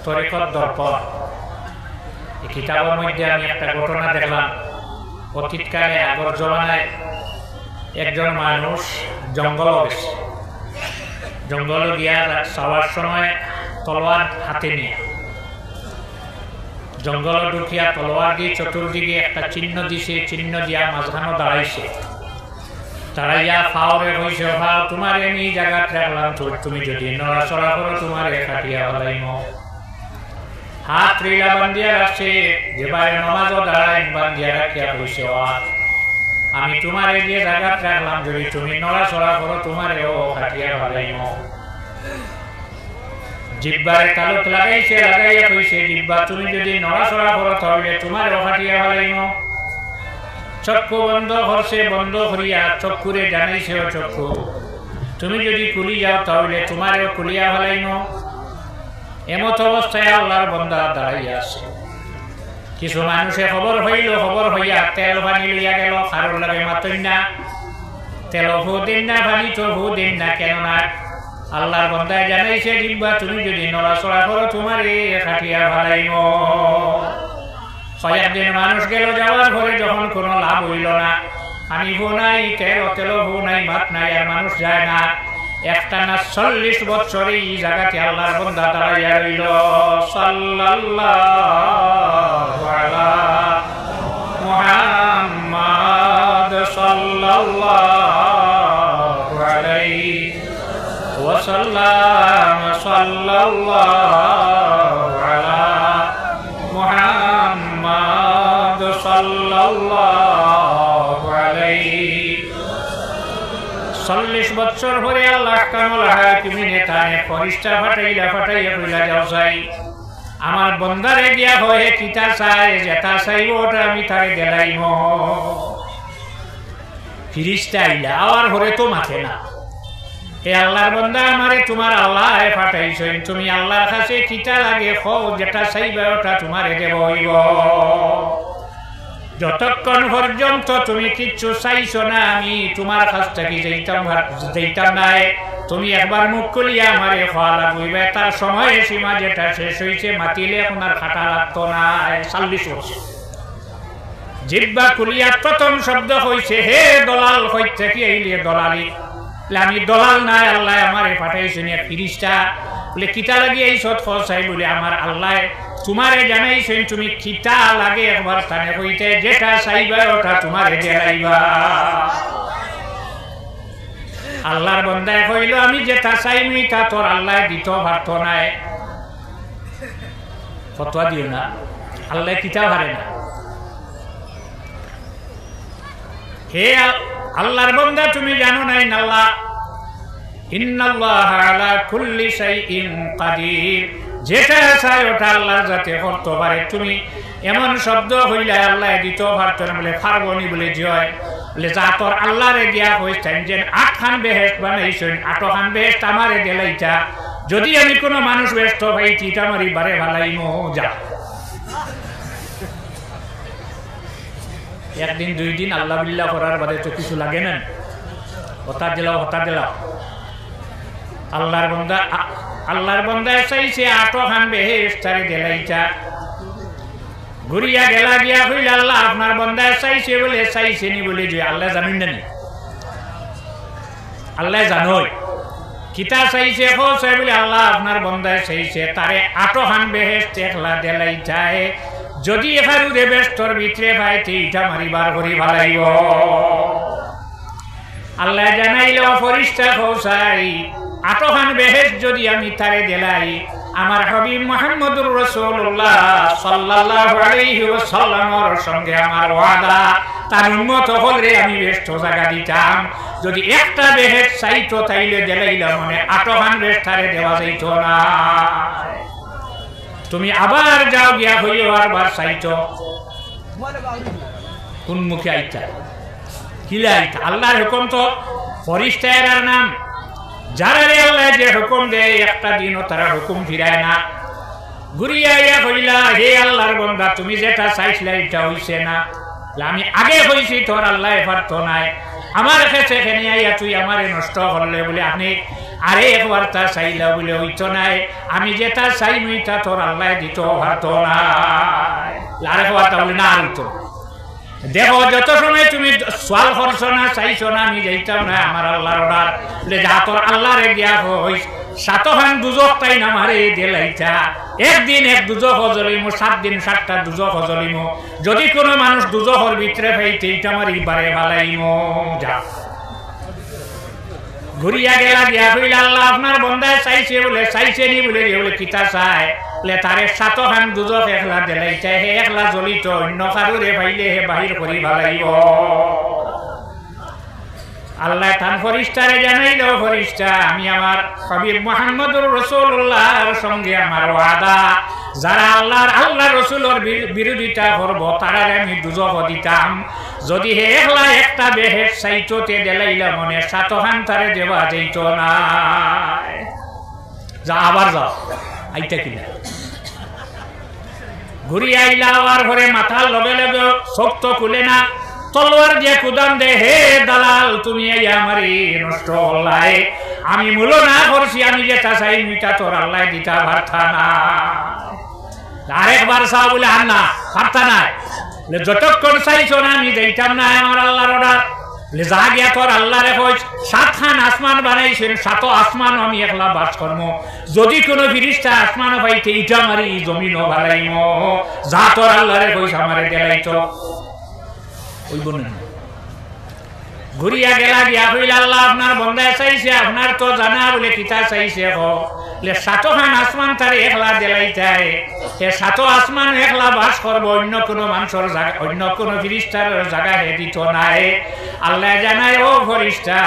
তরিকত দর্পণ এই কিতাবের মধ্যে আমি একটা ঘটনা দেখলাম। অতীতকালে আগর জমানায় একজন মানুষ জঙ্গল গেছে, জঙ্গল গিয়া যাওয়ার সময় তলোয়ার হাতে নিয়ে জঙ্গল ঢুকিয়া তলোয়ার দিয়ে চতুর্দিকে একটা চিহ্ন দিছে, চিহ্ন দিয়া মাঝখানো দাঁড়াইছে। দাঁড়াইয়া ফাওরে হইছে, ফাও তোমার আমি জায়গা রাখলাম, তুমি যদি নড়াচড়া করো তোমার কাটিয়া হলাইম। হাত রিলা বান্ধিয়া রাখছে, যেবারে নমাজও দাঁড়াই বান্ধিয়া রাখিয়া হইছে, আমি তোমার যে জায়গা রাখলাম, যদি তুমি নড়াচড়া করো তোমারেও কাটিয়া হলাইম। জিব্বারে তালুক লাগাইছে, লাগাইয়া কইছে, জিব্বা তুমি যদি নড়াচড়া করো তাহলে তোমারও কাটিয়া হলাইম। চক্ষু বন্ধ করছে, বন্ধ করিয়া চক্ষুরে জানাইছে, ও চক্ষু তুমি যদি খুলি যাও তাহলে তোমারও খুলিয়া হলাইম। এমত অবস্থায় আল্লাহর বান্দা দাঁড়াইয়া আছে। কিছু মানুষে খবর হইল, খবর হইয়া তেল পানি লইয়া গেল, কারোর লাগে মাতই না, তেল হু দিন না, পানি তো হু দিন না, কেননা আল্লাহর বান্দায় জানাইছে, জিব্বা তুমি যদি নড়াচড়া করো তোমারে কাটিয়া হলাইম। কয়েকদিন মানুষ গেল, যাওয়ার পরে যখন কোনো লাভ হইল না, পানি হু নাই, তেল হু নাই, ভাত নাই, আর মানুষ যায় না। একটা না 40 বছরে এই জায়গাতে আল্লাহর বান্দা দাঁড়াইয়া রইল। সাল্লাল্লাহু আলা মুহাম্মাদ সাল্লাল্লাহু আলাইহি ওয়াসাল্লাম। সাল্লাল্লাহু আলা মুহাম্মাদ সাল্লাল্লাহু আলাইহি। 40 বছর পরে আল্লাহ কামল হাকিমিনে তানে ফরিস্তা ফাটাইয়া কইলা, যাও চাই আমার বন্দারে দিয়া হয়ে কিতা চাই, যেটা চাইব ওটা আমি তারে দেলাইম। ফিরিস্তা আইলা, আওয়ার ঘরে তো মাথে না, এ আল্লাহর বান্দা আমারে তোমার আল্লাহ ফাটাইছেন, তুমি আল্লাহর কাছে কিতা লাগে খাও, যেটা চাইবা ওটা তোমারে দেব হইব। যতক্ষণ পর্যন্ত তুমি কিচ্ছু চাইছো না, আমি তোমার কাছ থেকে যেতাম নাই। তুমি একবার মুখ খুলিয়া আমারে খাওয়া লাগবে, তার সময় সীমা যেটা শেষ হয়েছে, মাতিলে এখন আর খাটা লাগতো না। 40 বছর জিব্বা খুলিয়া প্রথম শব্দ হয়েছে, হে দলাল, হইতে কি এইলে দলালি? আমি দলাল নাই, আল্লাহ আমারে পাঠাইছেন এক ফিরিস্তা। বলে কিতা লাগে এই সৎ চাই? বলে আমার আল্লাহ তোমারে জানাইছেন তুমি কিতা লাগে একবার তানে কইতে, যেটা চাইবা ওটা তোমারে দেলাইবা। আল্লাহর বান্দায় কইল, আমি যেটা চাইমি তা তোর আল্লাহ দিত পারত নাই। ফতোয়া দিও না, আল্লাহ কিতা পারে না। হে আল্লাহর বান্দা, তুমি জানো নাই আল্লাহ ইন্নাল্লাহা আলা কুল্লি শাইইন কাদির, যেটা চাই ওটা আল্লাহর যাতে করতে পারে। তুমি এমন শব্দ হইলে আল্লাহ দিত পারত না, বলে পারবনি বলে জয়। বলে যা তোর আল্লাহরে দিয়া কইছেন যে 8 খান বেহেশত বানাইছেন, 8 খান বেহেশত আমারে দেলাইতা, যদি আমি কোনো মানুষ ব্যস্ত পাইছি আমারই বারে ভালাইমো, যা। একদিন 2 দিন আল্লাহ বিল্লাহ করার বাদে তো কিছু লাগে না, হঠাৎ দিলাও। আল্লাহর বান্দা চাইছে 8 খান বেহেশত দেলাইতা। ঘুরিয়া গেলা গিয়া হইল, আল্লাহ আপনার বান্দা চাইছে বলে চাইছে নি বলে যে আল্লাহ জানেন না, আল্লাহ জানোই কিতা চাইছে চাই বলে আল্লাহ আপনার বান্দা চাইছে তারে 8 খান বেহেশত একলা দেলাইতায়। যদি এখানে বেহেশতর ভিতরে পাইতে ইটা মারিবার করি ভালাইব। আল্লাহ জানাইল ফরিস্তা চাই 8 খান বেহেশত যদি আমি তারে দেলাই, আমার হাবিব মুহাম্মদুর রাসূলুল্লাহ সাল্লাল্লাহু আলাইহি ওয়াসাল্লামের সঙ্গে আমার ওয়াদা, তার উম্মত হলে আমি বেহেশত জায়গা দিতাম। যদি একটা বেহেশত চাইতো তাইলে দেলাইলাম, মানে 8 খান বেহেশত তারে দেওয়া যাইতো না। তুমি আবার যাও গিয়া হইও আবার চাইতো, কোন মুখে আইতা কিলা আইতা? আল্লাহর হুকুম তো ফরিস্তার নাম, যারা আল্লাহ যে হুকুম দেয় একটা দিনও তারা হুকুম ফিরায় না। ঘুরিয়া ইয়া কইলা, হে আল্লাহর বান্দা তুমি যেটা চাইছিলা এটা হইছে না। আমি আগে হইছি, তোর আল্লাহ পারতো নাই, আমার কাছে এখানে আইয়া তুই আমারে নষ্ট করলে বলে। আরে একবার তা চাইলা বলে হইতো নাই, আমি যেটা চাই মুইটা তোর আল্লাহ দিত পারতো না। আরেকবার তা বলে না হইতো। দেখো যত সময় তুমি সোয়াল করছো না চাইছো না আমি যাইতাম না আমার আল্লাহর অর্ডার বলে যা তোর আল্লাহরে গিয়া হইস সাতখান দুজক তাই না মারে দেলাইতা একদিন এক দুজক জ্বলিমু 7 দিন 7টা দুজক জ্বলিমু যদি কোনো মানুষ দুজকের ভিতরে পাইতে এইটা মারি বারে ভালাইমু যা ঘুরিয়া গেলা দিয়া কইলা আল্লাহ আপনার বন্দায় চাইছে বলে চাইছে নি বলে বলে কিতা চায় বলে তারে সাতখান দুজক একলা দেলাইতা হে একলা জ্বলিত অন্য কারুরে পাইলে হে বাহির করি ভালাইব। আল্লাহ তান ফরিস্তারে জানাইল ফরিস্তা আমি আমার হাবিব মুহাম্মদুর রাসূলুল্লাহর সঙ্গে আমার ওয়াদা যারা আল্লাহ রাসূলের বিরোধিতা করব তারারে আমি দুজক দিতাম যদি হে একলা একটা বেহেশত চাইতোতে দেলাইলা মনে সাতখান তারে দেওয়া যাইত না। যা আবার যাও আইতা কিনা ঘুরি আইলা আবার ঘরে মাথার লগে লগে শক্ত খুলে না তলোয়ার দিয়ে কুদাম দে হে দালাল তুমি আমারে নষ্ট হলাই আমি মূল না করছি আমি যেটা চাই মিটা তোর আল্লাহ দিতা পারতা না। আরেকবার চাও বলে আর না পারতা না যতক্ষণ চাইছো না আমি যাইতাম না আমার আল্লাহর অর্ডার যা গিয়া তোর আল্লাহ রেখো 7খান আসমান বানাইছেন 7 আসমান আমি একলা বাস করবো যদি কোনো ফিরিস্তা আসমান পাইতে ইটা মারি জমিনও ভালাইম যা তোর আল্লাহ রেখো আমারে দেলাইতো ঘুরিয়া গেলা দিয়া কইলা আল্লাহ আপনার বন্দায় চাইছে আপনার তো জানা বলে কিতা চাইছে বলে 7খান আসমান তারে একলা দেলাইতাই সে 7 আসমান একলা বাস করবো অন্য কোনো মানুষের জায়গা অন্য কোনো ফিরিস্তার জায়গা হে দিত নাই। আল্লাহ জানায় ও ফরিস্তা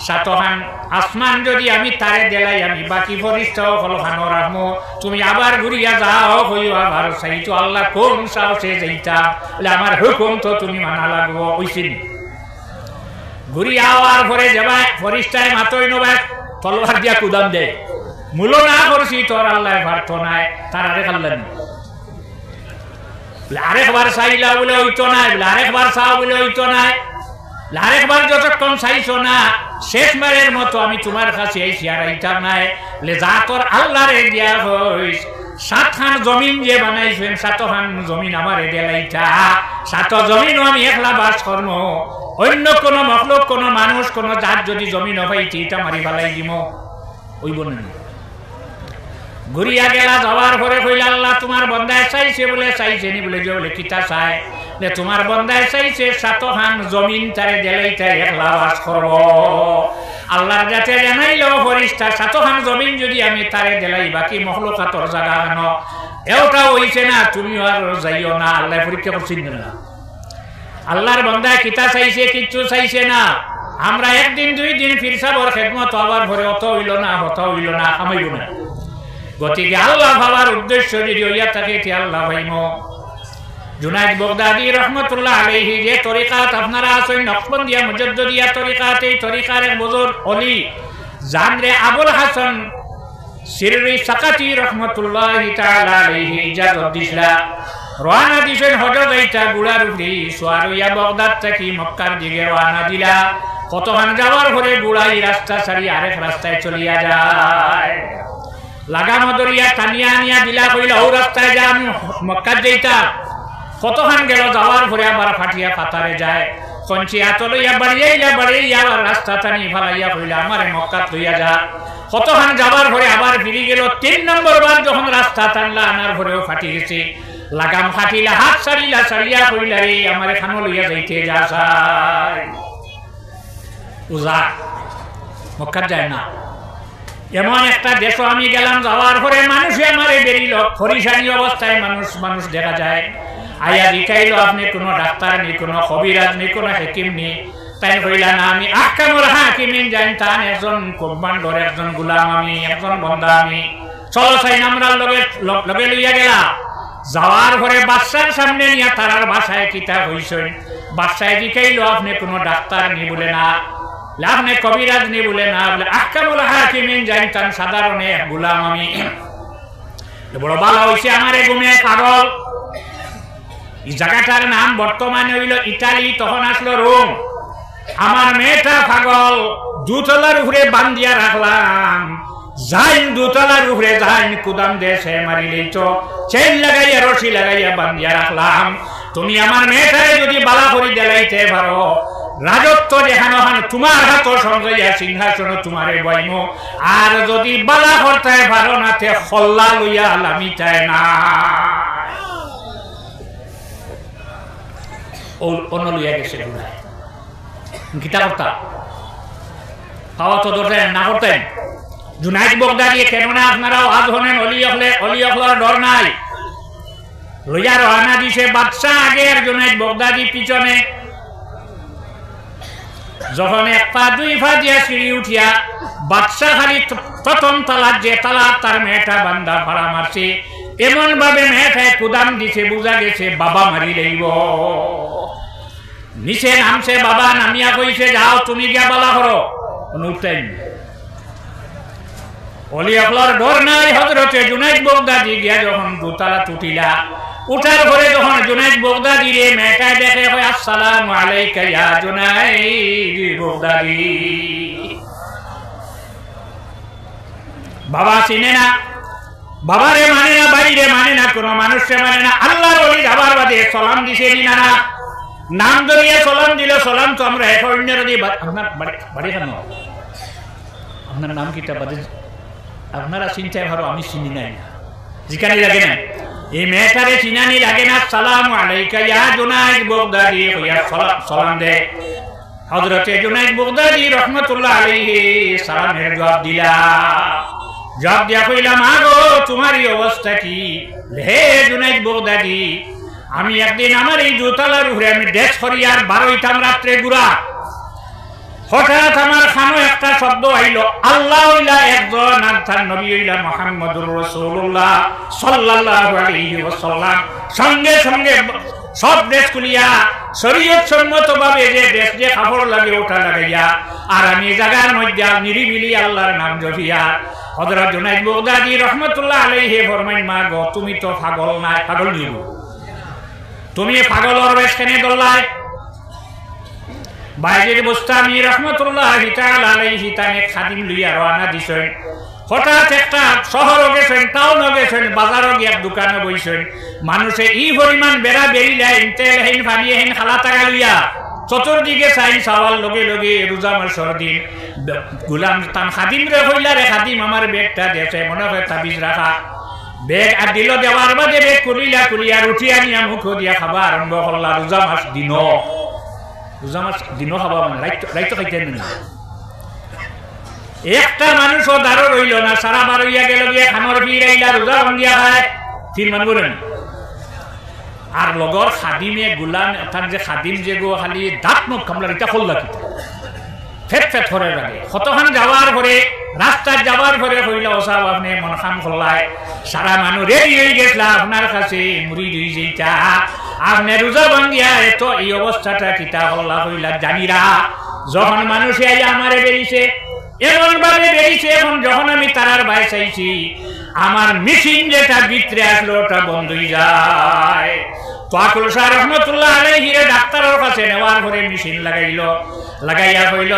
7খান আসমান যদি আমি তারে দেলাই আমি বাকি ফরিস্তাও কলখানো রাখবো তুমি আবার ঘুরিয়া যাও হইও আবার চাইতো আল্লাহ কোন সাহসে যাইতা বলে আমার হুকুম তো তুমি মানা লাগবো ওইসিন ঘুরিয়া আওয়ার পরে যাবা ফরিস্তায় মাতই নবাক তলোয়ার দিয়া কুদাম দে মূল না করছি তোর আল্লাহ পারত নাই তার আরেক আল্লাহ আরেকবার চাইলা বলে হইতো নাই আরেকবার চাও বলে হইতো নাই আরেকবার যতক্ষণ চাইছো না শেষবারের মতো আমি তোমার কাছে এসে আর আইতাম নাই যা তোর আল্লাহ রে দিয়া হইস 7খান জমিন যে বানাইছেন 7খান জমিন আমার দেলাইতা 7 জমিন আমি একলা বাস করবো অন্য কোন মখলুক কোন মানুষ কোন জাত যদি জমিন হইতে এটা মারি ভালাই দিব ওই বনে ঘুরিয়া গেলা যাওয়ার পরে কইলা আল্লাহ তোমার বন্দায় চাইছে বলে চাইছে নি বলে যে বলে কিতা চায় তোমার বন্দায় চাইছে 7খান জমিন তারে দেলাইতে একলা বাস করব। আল্লাহর কাছে জানাইলো ফরিস্তা 7খান জমিন যদি আমি তারে দেলাই বাকি মখলুকাতর জায়গা কেন এওটা হইছে না তুমি আর যাইও না আল্লাহ পরীক্ষা করছেন না। আল্লাহর বন্দায় কিতা চাইছে কিচ্ছু চাইছে না আমরা একদিন 2 দিন ফিরসাবর খেদমত আবার ভরে অত হইল না আমাইল না গতিকে আল্লাহ ভাবার উদ্দেশ্য যদি হইয়া থাকে আল্লাহ ভাইম জুনাইদ বাগদাদি রহমতুল্লাহ আলাইহি যে তরিকাত আপনারা আছেন নকশবন্দিয়া মুজাদ্দিদিয়া তরিকাত এই তরিকার এক বুজুর্গ ওলি জানরে আবুল হাসান সিররি সাকাতি রহমতুল্লাহি তাআলা আলাইহি ইজাজত দিছলা রওনা দিছেন হজর যাইতা গুড়ার উপরে সোয়ারিয়া বাগদাদ থেকে মক্কার দিকে রওনা দিলা কতখান যাওয়ার পরে গুড়াই রাস্তা ছাড়ি আরেক রাস্তায় চলিয়া যায় লাগাম দরিয়া টানিয়া আনিয়া দিলা কইলা ও রাস্তায় যা আমি মক্কা যাইতা কতখান গেল যাওয়ার পরে আবার ফাটিয়া পাতারে যায় কঞ্চিয়া তলইয়া বাড়িয়া রাস্তা টানি ফালাইয়া কইলা আমারে মক্কাত লইয়া যা কতখান যাওয়ার পরে আবার ফিরে গেল 3 নম্বর বার যখন রাস্তা টানলা আনার পরেও ফাটি গেছে লাগাম ফাটিলা হাত সারিয়া কইলা রে আমারে খানো লইয়া যাইতে যা উজা মক্কা যায় না এমন একটা দেশ আমি গেলাম যাওয়ার পরে মানুষে আমারে বেরিল ফরিসানি অবস্থায় মানুষ দেখা যায় আয়া দেখাইলো আপনি কোনো ডাক্তার নেই কোনো কবিরাজ নেই কোনো হাকিম নেই তাই কইলা না আমি আহকামুল হাকিমিন জানতাম একজন কমান্ডর একজন গোলাম আমি একজন বন্দা আমি চলো চাই আমরা লগে লইয়া গেলা যাওয়ার পরে বাদশার সামনে নিয়ে তারার বাসায় কিতা হইছেন বাদশায় দেখাইলো আপনি কোনো ডাক্তার নেই বলে না আপনি কবিরাজ নেই বলে না বলে আহকামুল হাকিমিন জানতাম সাধারণ গোলাম আমি বড় ভালো হইছে আমারে ঘুমে পাগল এই জায়গাটার নাম বর্তমানে হইল ইতালি তখন আসলো রোম আমার মেয়েটা পাগল, দুতলার উপরে বান্ধিয়া রাখলাম, যাইন দুতলার উপরে যাইন কুদাম দেশে মারিলেই তো চেন লাগাইয়া রশি লাগাইয়া বান্ধিয়া রাখলাম। তুমি আমার মেয়েটারে যদি বালা করি দেলাইতে পারো, রাজত্ব দেখানো হান তোমার হাত সঙ্গাইয়া সিংহাসন তোমারে বইম, আর যদি বালা করতে পারো না তে হল্লা লইয়া লামিতায় না। অন্য লইয়া গেছে গীতা কর্তা পাওয়া তো ধরতেন না করতেন। জুনাইদ বগদাদি কেননা আপনারাও আজ হলেন অলি অখলার ডর নাই, লইয়া রওনা দিছে বাদশাহ আগে আর জুনাইদ বগদাদি পিছনে। যখন এক পা দুই পা দিয়া সিঁড়ি উঠিয়া বাদশাহ খালি প্রথম তালার যে তালা তার মেয়েটা বান্দা ভাড়া মারছে, এমন ভাবে মেয়েটায় কুদাম দিছে, বুঝা গেছে বাবা মারি লইব। নিচে নামছে, বাবা নামিয়া কইছে যাও তুমি গিয়া বালা করো, উঠতেন। অলি অখলার ডর নাই। হযরতে জুনাইদ বগদাদি গিয়া যখন দোতলা উঠিলা, উঠার পরে যখন জুনাইদ বগদাদি রে মেয়েটায় দেখে কয় আসসালামু আলাইকা ইয়া জুনাইদ বগদাদি। বাবা চিনে না, বাবারে মানে না, বাইরে মানে না, কোনো মানুষে মানে না। আল্লাহর ওলি যাবার বাদে সালাম দিছে না, নাম ধরিয়া সালাম দিল। সালাম তো আমরা এক অন্যের আপনার বাড়ি কেন, আপনার নাম কিটা বাদে আপনারা চিন্তায় ভালো, আমি চিনি নাই, জিকানি লাগে না, এই মেয়েটারে চিনানি লাগে না। সালামু আলাইকা ইয়া জুনাইদ বগদাদি কইয়া সালাম দে। হযরতে জুনাইদ বগদাদি রাহমাতুল্লাহ আলাইহি সালামের জবাব দিলা। জবাব দিয়া কইলা মা গো তোমারই অবস্থা কি? হে জুনাইদ বগদাদি, আমি একদিন আমার এই দোতলার উপরে আমি দেশ করিয়ার 12টাম রাত্রে ঘুরা, হঠাৎ আমার খানো একটা শব্দ আইল, আল্লাহ হইলা একজন আর তার নবী হইলা মুহাম্মদুর রাসূলুল্লাহ সাল্লাল্লাহু আলাইহি ওয়াসাল্লাম। সঙ্গে সঙ্গে সব দেশ খুলিয়া শরীয়ত সম্মতভাবে যে দেশ যে কাপড় লাগে ওটা লাগাইয়া, আর আমি জায়গার মধ্যে নিরিবিলি আল্লাহর নাম জপিয়া। হযরত জুনাইদ বগদাদি রাহমাতুল্লাহ আলাইহি ফরমাইন মা গো তুমি তো পাগল না, পাগল নিব তুমি পাগলর বেশ কেনে দল্লায়। বাইরের বুস্তামি রাহমাতুল্লাহি তাআলা আলাইহি তানে খাদিম লইয়া রওনা দিছেন। হঠাৎ একটা শহরও গেছেন, টাউনও গেছেন, বাজারও গিয়া দোকানে বইছেন। মানুষে ই পরিমাণ বেড়া বেরিলাই তেল হেন পানি হেন খালা টাকা লইয়া চতুর্দিকে চাইন চাওয়ার লগে লগে রোজা মাসর দিন গুলাম তান খাদিম রে হইলা রে খাদিম আমার ব্যাগটা দেশে মনে হয় তাবিজ রাখা। বেগ আর দিল, দেওয়ার বাদে বেগ খুলিয়া রুটি আনিয়া মুখ দিয়া খাবা আরম্ভ করলা। রোজা মাস দিনও খাবা, মানে রাইতো খাইতেন না। একটা মানুষও দাঁড়ো রইল না, সারা বারইয়া গেল গিয়ে খানোর ভিড় আইলা, রোজা ভাঙ্গিয়া খায়, তিন মান করেন। আর লগর খাদিমে গুলাম তার যে খাদিম যে গো খালি দাঁত মুখ কামলার এটা খোল্লা কি ফেট ফেট করে লাগে। কতক্ষণ যাওয়ার পরে রাস্তায় যাওয়ার পরে হইল ওসব আপনি মন খাম খোল্লায়, সারা মানুষ রেডি হয়ে গেছিলাম আপনার কাছে মুড়ি দুই যেটা আপনি রোজা ভাঙ্গিয়া এত এই অবস্থাটা কিতা হল্লা হইলা জানিরা। যখন মানুষে আমারে বেরিয়েছে এমন ভাবে বেরিয়েছে, এখন যখন আমি তারার বাই চাইছি আমার মেশিন যেটা ভিতরে আসলো ওটা বন্ধ হয়ে যায়। তোয়াকুল শাহ রহমতুল্লাহ আলাইহি ডাক্তারের কাছে নেওয়ার পরে মেশিন লাগাইয়া কইল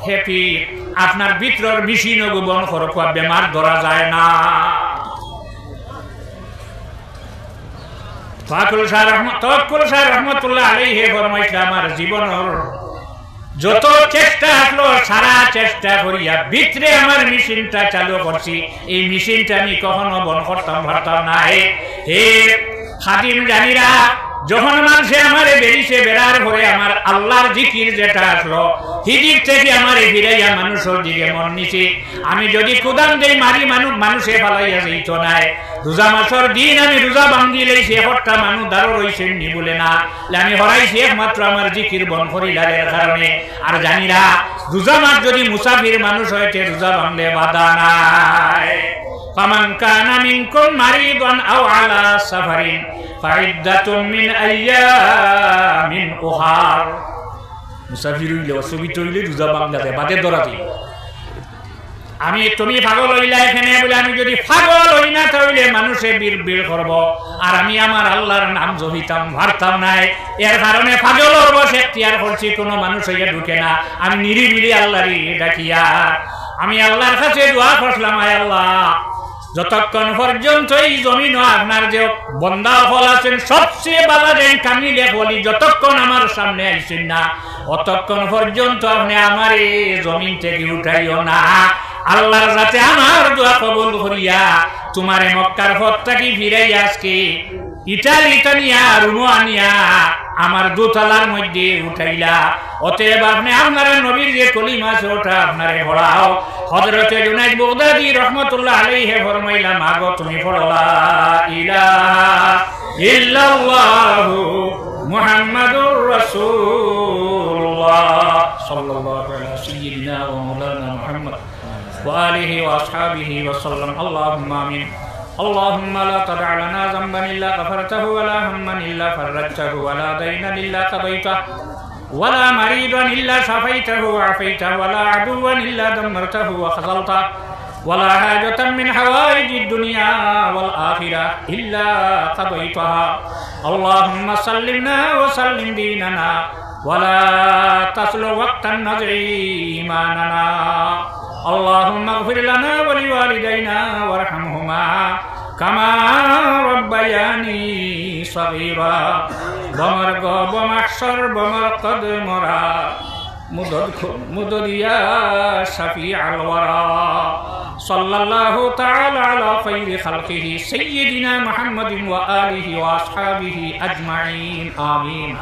হে পীর আপনার ভিতরের মেশিন গোবন করক বেমার ধরা যায় না। তোয়াকুল শাহ রহমতুল্লাহ আলাইহি ফরমাইছে আমার জীবনের যত চেষ্টা আসলো সারা চেষ্টা করিয়া ভিতরে আমার মেশিনটা চালু করছি, এই মেশিনটা আমি কখনো বন্ধ করতাম পারতাম না। হে খাদিম জানিরা, যখন মানুষে আমারে বেরিয়েছে বেড়ার পরে আমার আল্লাহর জিকির যেটা আসলো হিদিক থেকে আমারে ফিরাইয়া মানুষের দিকে মন নিছে। আমি যদি কুদাম দেই মারি মানুষে ফালাইয়া যেত নাই। রোজা মাসের দিন আমি রোজা ভাঙ্গিলেই সে হট্টা মানুষ দাঁড়ো রয়েছেন নি বলে না, আমি হরাইছি একমাত্র আমার জিকির বন করিলারের কারণে। আর জানিরা রোজা মাস যদি মুসাফির মানুষ হয়েছে রোজা ভাঙলে বাধা নাই। ফামান কানা মিনকুম মারিদান আও আলা সাফারিন ফাইদ্দাতুম মিন আইয়ামিন উখার। মুসাফির হইলে অসুবিধা হইলে রোজা ভাঙলে বাদে ধরা দিই। আমি তুমি পাগল হইলা এখানে বলে আমি যদি পাগল হই না তাহলে মানুষে বীর করব আর আমি আমার আল্লাহর নাম জপিতাম ভারতাম নাই এর কারণে পাগল হব সে এখতিয়ার করছি কোনো মানুষ হইয়া ঢুকে না আমি নিরিবিলি আল্লাহরই ডাকিয়া আমি আল্লাহর কাছে দোয়া করলাম আয় আল্লাহ যতক্ষণ পর্যন্ত এই জমিন আপনার যে বন্দা ফল আছেন সবচেয়ে বাজারের কামিলে বলি যতক্ষণ আমার সামনে আইছেন না অতক্ষণ পর্যন্ত আপনি আমার এই জমিন থেকে উঠাইও না আল্লাহর যাতে আমার দোয়া কবুল করিয়া তোমারে মক্কার পথটাকে ফিরাই আজকে ইটালিয়া রুমো আনিয়া আমার দোতলার মধ্যে উঠাইলা অতএব আপনি আপনার নবীর যে কলিমা আছে ওটা আপনারে পড়াও হযরতে জুনাইদ বাগদাদী রাহমাতুল্লাহ আলাইহি ফরমাইলা মাগো তুমি পড়ো লা ইলাহা ইল্লাল্লাহু মুহাম্মাদুর রাসূলুল্লাহ সাল্লাল্লাহু আলাইহি সাইয়্যিদিনা ওয়া মাওলানা মুহাম্মদ ওয়া আলিহি ওয়া আসহাবিহি ওয়া সাল্লাম আল্লাহুম্মা আমিন اللهم لا تدع لنا ذنبا إلا غفرته ولا هما إلا فرجته ولا دينا إلا قضيته ولا مريضا إلا شفيته وعافيته ولا عدوا إلا دمرته وخذلته ولا حاجة من حوائج الدنيا والآخرة إلا قضيتها اللهم سلمنا وسلم ديننا ولا تصل وقتا نزعي إيماننا اللهم اغفر لنا ولوالدينا وارحمهما كما ربياني صغيرا بمرغ بمحشر بمرقد مرا مدد يا شفيع الورى صلى الله تعالى على خير خلقه سيدنا محمد وآله وأصحابه أجمعين آمين.